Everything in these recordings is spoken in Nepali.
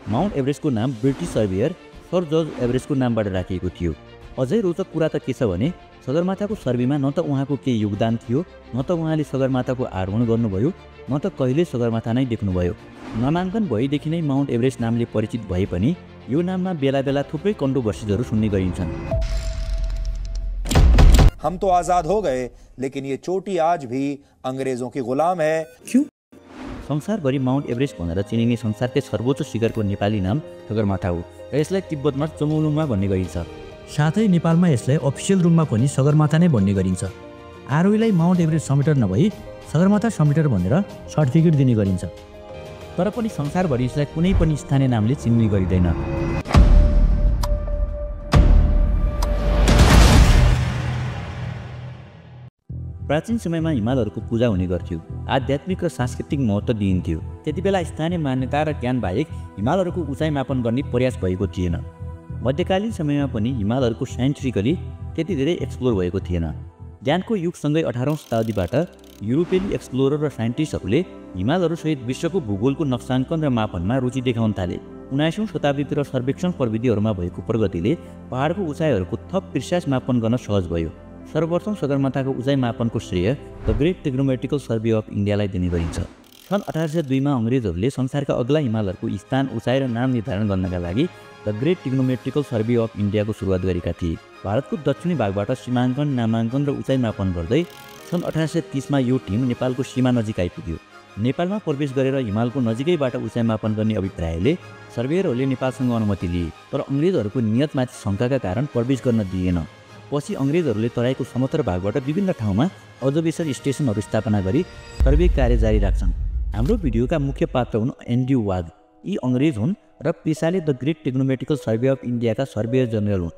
माउन्ट एभरेस्टको नाम ब्रिटिस सर्वेयर सर जर्ज एभरेस्टको नामबाट राखिएको थियो। अझै रोचक कुरा त के छ भने सगरमाथाको सर्वेमा न त उहाँको केही योगदान थियो, न त उहाँले सगरमाथाको आरोहण गर्नुभयो, न त कहिले सगरमाथा नै देख्नुभयो। नामाङ्कन भएदेखि नै माउन्ट एभरेस्ट नामले परिचित भए पनि यो नाममा बेला बेला थुप्रै कन्ट्रोभर्सीजहरू सुन्ने गरिन्छन्। हम तो आजाद हो गए, लेकिन ये चोटी आज भी अंग्रेजों की गुलाम है। क्यों? संसारभरि माउन्ट एभरेस्ट भनेर चिनिने संसारकै सर्वोच्च शिखरको नेपाली नाम सगरमाथा हो र यसलाई तिब्बतमा चमौलुङमा भन्ने गरिन्छ। साथै नेपालमा यसलाई अफिसियल रूपमा पनि सगरमाथा नै भन्ने गरिन्छ। आरोहीलाई माउन्ट एभरेस्ट समिटर नभई सगरमाथा समिटर भनेर सर्टिफिकेट दिने गरिन्छ। तर पनि संसारभरि यसलाई कुनै पनि स्थानीय नामले चिन्ने गरिँदैन। प्राचीन समयमा हिमालहरूको पूजा हुने गर्थ्यो, आध्यात्मिक र सांस्कृतिक महत्त्व दिइन्थ्यो। त्यतिबेला स्थानीय मान्यता र ज्ञान बाहेक हिमालहरूको उचाइ मापन गर्ने प्रयास भएको थिएन। मध्यकालीन समयमा पनि हिमालहरूको साइन्टिफिकली त्यति धेरै एक्सप्लोर भएको थिएन। ज्ञानको युगसँगै 18औं शताब्दीबाट युरोपेली एक्सप्लोरर र साइन्टिस्टहरूले हिमालहरूसहित विश्वको भूगोलको नक्साङ्कन र मापनमा रुचि देखाउन थाले। 19औं शताब्दीतिर सर्वेक्षण प्रविधिहरूमा भएको प्रगतिले पहाडको उचाइहरूको थप प्रिसाइज मापन गर्न सहज भयो। सर्वप्रथम सगरमाथाको उचाइ मापनको श्रेय the great trigonometrical survey of इन्डियालाई दिने गरिन्छ। सन् 1802 मा अङ्ग्रेजहरूले संसारका अग्ला हिमालहरूको स्थान, उचाइ र नाम निर्धारण गर्नका लागि the great trigonometrical survey of इन्डियाको सुरुवात गरेका थिए। भारतको दक्षिणी भागबाट सीमाङ्कन, नामाङ्कन र उचाइ मापन गर्दै सन् 1830 मा यो टिम नेपालको सीमा नजिक आइपुग्यो। नेपालमा प्रवेश गरेर हिमालको नजिकैबाट उचाइ मापन गर्ने अभिप्रायले सर्वेयरहरूले नेपालसँग अनुमति लिए, तर अङ्ग्रेजहरूको नियतमाथि शङ्काका कारण प्रवेश गर्न दिएन। पछि अङ्ग्रेजहरूले तराईको समतल भागबाट विभिन्न ठाउँमा अब्जर्भेसन स्टेसनहरू स्थापना गरी सर्वे कार्य जारी राख्छन्। हाम्रो भिडियोका मुख्य पात्र हुन् एन्ड्रयू वाग। यी अङ्ग्रेज हुन् र पेसाले the great trigonometrical survey of इन्डियाका सर्वेयर जनरल हुन्।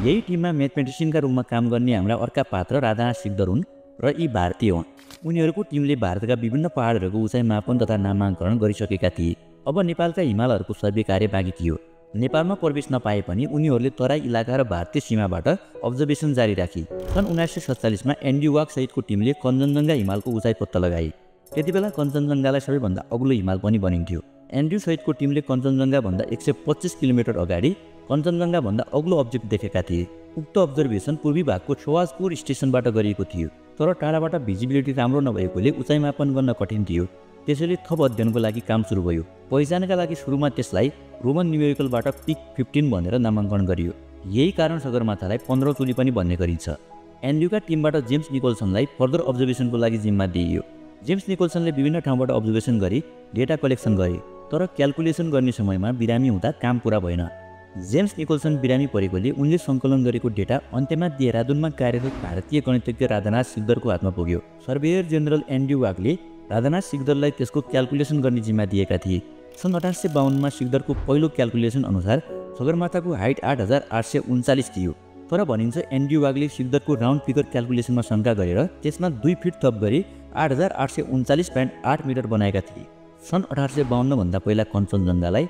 यही टिममा म्याथमेटिसियनका रूपमा काम गर्ने हाम्रा अर्का पात्र राधानाथ सिकदर हुन् र यी भारतीय हुन्। उनीहरूको टिमले भारतका विभिन्न पहाडहरूको उचाइ मापन तथा नामाङ्कन गरिसकेका थिए। अब नेपालका हिमालहरूको सर्वे कार्य बाँकी थियो। नेपालमा प्रवेश नपाए पनि उनीहरूले तराई इलाका र भारतीय सीमाबाट अब्जर्भेसन जारी राखे। सन् 1947 मा एन्ड्रयू वाग सहितको टिमले कञ्चनजङ्घा हिमालको उचाइ पत्ता लगाए। त्यतिबेला कञ्चनजङ्घालाई सबैभन्दा अग्लो हिमाल पनि भनिन्थ्यो। एन्ड्रयू सहितको टिमले कञ्चनजङ्घाभन्दा 125 किलोमिटर अगाडि कञ्चनजङ्घाभन्दा अग्लो अब्जेक्ट देखेका थिए। उक्त अब्जर्भेसन पूर्वी भागको छवाजपुर स्टेसनबाट गरिएको थियो, तर टाढाबाट भिजिबिलिटी राम्रो नभएकोले उचाइ मापन गर्न कठिन थियो। त्यसैले थप अध्ययनको लागि काम सुरु भयो। पहिचानका लागि सुरुमा त्यसलाई रोमन न्युमेरिकलबाट पिक 15 भनेर नामाङ्कन गरियो। यही कारण सगरमाथालाई 15 चुली पनि भन्ने गरिन्छ। एन्ड्रयूका टिमबाट जेम्स निकोल्सनलाई फर्दर अब्जर्भेसनको लागि जिम्मा दिइयो। जेम्स निकोल्सनले विभिन्न ठाउँबाट अब्जर्भेसन गरी डेटा कलेक्सन गरे, तर क्याल्कुलेसन गर्ने समयमा बिरामी हुँदा काम पुरा भएन। जेम्स निकोल्सन बिरामी परेकोले उनले सङ्कलन गरेको डेटा अन्त्यमा देहरादुनमा कार्यरत भारतीय गणितज्ञ राधानाथ सिकदरको हातमा पुग्यो। सर्वेयर जेनरल एन्ड्रयू वागले राधानाथ सिकदरलाई त्यसको क्याल्कुलेसन गर्ने जिम्मा दिएका थिए। सन् 1852 मा सिकदरको पहिलो क्याल्कुलेसन अनुसार सगरमाथाको हाइट 8839 थियो, तर भनिन्छ एन्ड्रयू वागले सिकदरको राउन्ड फिगर क्याल्कुलेसनमा शङ्का गरेर त्यसमा 2 फिट थप गरी 8839.8 मिटर बनाएका थिए। सन् 1852 भन्दा पहिला कञ्चनजङ्घालाई,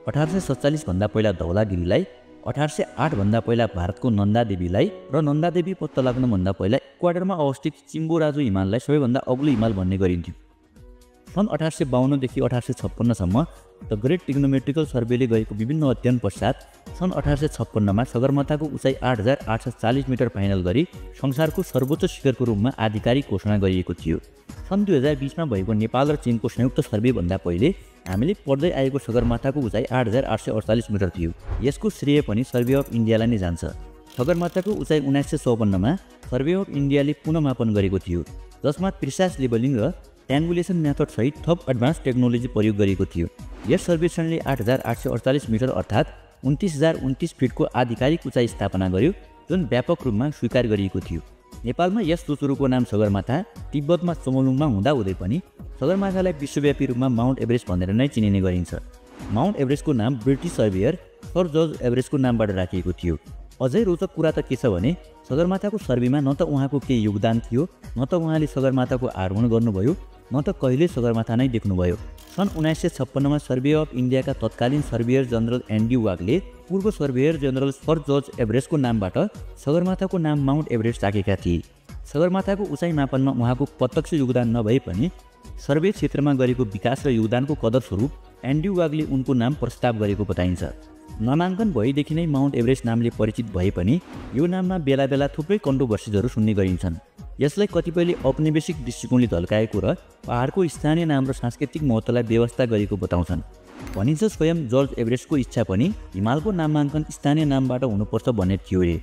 1847 भन्दा पहिला धौलागिरीलाई, 1808 भन्दा पहिला भारतको नन्दादेवीलाई र नन्दादेवी पत्ता लाग्नुभन्दा पहिला इक्वाडरमा अवस्थित चिम्बोराजु हिमाललाई सबैभन्दा अग्लो हिमाल भन्ने गरिन्थ्यो। सन् 1852 देखि 1856 सम्म द ग्रेट ट्रिग्नोमेट्रिकल सर्वेले गरेको विभिन्न अध्ययन पश्चात सन् 1856 मा सगरमाथाको उचाइ 8840 मिटर फाइनल गरी संसारको सर्वोच्च शिखरको रूपमा आधिकारिक घोषणा गरिएको थियो। सन् 2020 मा भएको नेपाल र चीनको संयुक्त सर्वेभन्दा पहिले हामीले पढ्दै आएको सगरमाथाको उचाइ 8848 मिटर थियो। यसको श्रेय पनि सर्वे अफ इन्डियालाई नै जान्छ। सगरमाथाको उचाइ 1954 मा सर्वे अफ इन्डियाले पुनः मापन गरेको थियो, जसमा प्रिसाइज लेबलिङ र ट्याङ्गुलेसन मेथड सहित थप एडभान्स टेक्नोलोजी प्रयोग गरिएको थियो। यस सर्वेक्षणले 8848 मिटर अर्थात् 29029 फिटको आधिकारिक उचाइ स्थापना गर्यो, जुन व्यापक रूपमा स्वीकार गरिएको थियो। नेपालमा यस चुचुरोको नाम सगरमाथा, तिब्बतमा चमौलुङमा हुँदाहुँदै पनि सगरमाथालाई विश्वव्यापी रूपमा माउन्ट एभरेस्ट भनेर नै चिनिने गरिन्छ। माउन्ट एभरेस्टको नाम ब्रिटिस सर्वेयर सर जर्ज एभरेस्टको नामबाट राखिएको थियो। अझै रोचक कुरा त के छ भने सगरमाथाको सर्वेमा न त उहाँको केही योगदान थियो, न त उहाँले सगरमाथाको आरोहण गर्नुभयो, न त कहिले सगरमाथा नै देख्नुभयो। सन् 1956 मा सर्वे अफ इन्डियाका तत्कालीन सर्वेयर जनरल एन्ड्रयू वागले पूर्व सर्वेयर जनरल सर जर्ज एभरेस्टको नामबाट सगरमाथाको नाम माउन्ट एभरेस्ट राखेका थिए। सगरमाथाको उचाइ मापनमा उहाँको प्रत्यक्ष योगदान नभए पनि सर्वे क्षेत्रमा गरेको विकास र योगदानको कदर स्वरूप एन्ड्रु वागले उनको नाम प्रस्ताव गरेको बताइन्छ। नामाङ्कन भएदेखि नै माउन्ट एभरेस्ट नामले परिचित भए पनि यो नाममा बेला बेला थुप्रै कन्ट्रोभर्सीजहरू सुन्ने गरिन्छन्। यसलाई कतिपयले औपनिवेशिक दृष्टिकोणले झल्काएको र पहाडको स्थानीय नाम र सांस्कृतिक महत्त्वलाई व्यवस्था गरेको बताउँछन्। भनिन्छ स्वयं जर्ज एभरेस्टको इच्छा पनि हिमालको नामाङ्कन स्थानीय नामबाट हुनुपर्छ भन्ने थियो रे।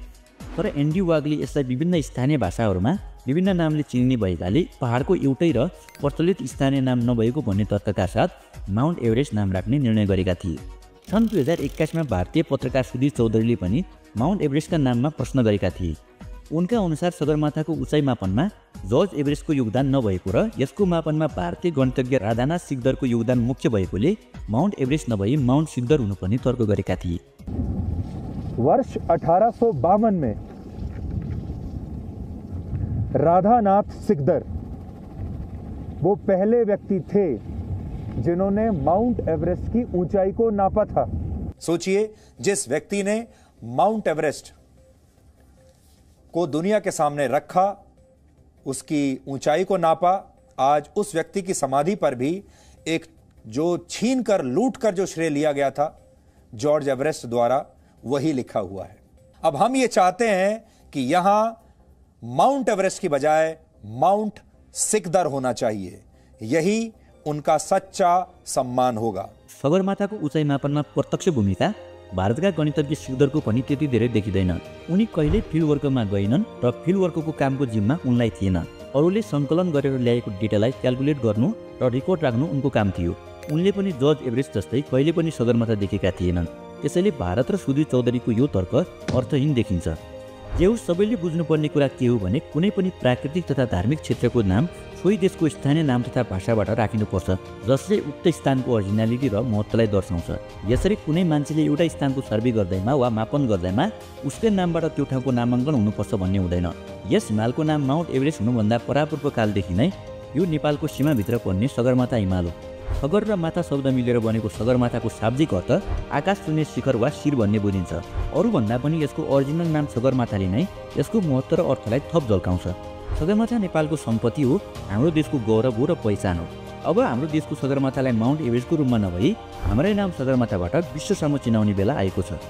तर एन्ड्रु वागले यसलाई विभिन्न स्थानीय भाषाहरूमा विभिन्न नामले चिनिने भएकाले पहाडको एउटै र प्रचलित स्थानीय नाम नभएको भन्ने तर्कका साथ माउन्ट एभरेस्ट नाम राख्ने निर्णय गरेका थिए। सन् 2021 मा भारतीय पत्रकार सुधीर चौधरीले पनि माउन्ट एभरेस्टका नाममा प्रश्न गरेका थिए। उनका अनुसार सगरमाथाको उचाइ मापनमा जर्ज एभरेस्टको योगदान नभएको र यसको मापनमा भारतीय गणितज्ञ राधानाथ सिकदरको योगदान मुख्य भएकोले माउन्ट एभरेस्ट नभई माउन्ट सिकदर हुनुपर्ने तर्क गरेका थिए। वर्ष 1852 में राधानाथ सिकदर वो पहले व्यक्ति थे जिन्होंने माउंट एवरेस्ट की ऊंचाई को नापा था। सोचिए, जिस व्यक्ति ने माउंट एवरेस्ट को दुनिया के सामने रखा, उसकी ऊंचाई को नापा, आज उस व्यक्ति की समाधि पर भी एक जो छीन कर लूट कर जो श्रेय लिया गया था जॉर्ज एवरेस्ट द्वारा, वही लिखा हुआ है। अब हम ये चाहते हैं कि यहां माउंट एवरेस्ट की बजाय माउंट सिकदर होना चाहिए। यही उनका सच्चा सम्मान होगा। सगरमाथाको उचाइ मापनमा प्रत्यक्ष भूमिका भारतका गणितज्ञ सिकदरको पनि त्यति धेरै देखिँदैन। उनी कहिल्यै फिल्ड वर्कमा गएनन् र फिल्ड वर्कको कामको जिम्मा उनलाई थिएन। अरूले सङ्कलन गरेर ल्याएको डेटालाई क्याल्कुलेट गर्नु र रिकर्ड राख्नु उनको काम थियो। उनले पनि जर्ज एभरेस्ट जस्तै कहिले पनि सगरमाथा देखेका थिएनन्। त्यसैले भारत र सुधीर चौधरीको यो तर्क अर्थहीन देखिन्छ। जे होस्, सबैले बुझ्नुपर्ने कुरा के हो भने कुनै पनि प्राकृतिक तथा धार्मिक क्षेत्रको नाम सोही देशको स्थानीय नाम तथा भाषाबाट राखिनुपर्छ, जसले उक्त स्थानको ओरिजिनालिटी र महत्त्वलाई दर्शाउँछ। यसरी कुनै मान्छेले एउटा स्थानको सर्वे गर्दैमा वा मापन गर्दैमा उसकै नामबाट त्यो ठाउँको नामाङ्कन हुनुपर्छ भन्ने हुँदैन। यस हिमालको नाम माउन्ट एभरेस्ट हुनुभन्दा परापूर्व कालदेखि नै यो नेपालको सीमाभित्र पर्ने सगरमाथा हिमाल हो। सगर र माथा शब्द मिलेर बनेको सगरमाथाको शाब्दिक अर्थ आकाश छुने शिखर वा शिर भन्ने बुझिन्छ। अरूभन्दा पनि यसको ओरिजिनल नाम सगरमाथाले नै यसको महत्त्व र अर्थलाई थप झल्काउँछ। सगरमाथा नेपालको सम्पत्ति हो, हाम्रो देशको गौरव हो र पहिचान हो। अब हाम्रो देशको सगरमाथालाई माउन्ट एभरेस्टको रूपमा नभई हाम्रै नाम सगरमाथाबाट विश्वसम्म चिनाउने बेला आएको छ।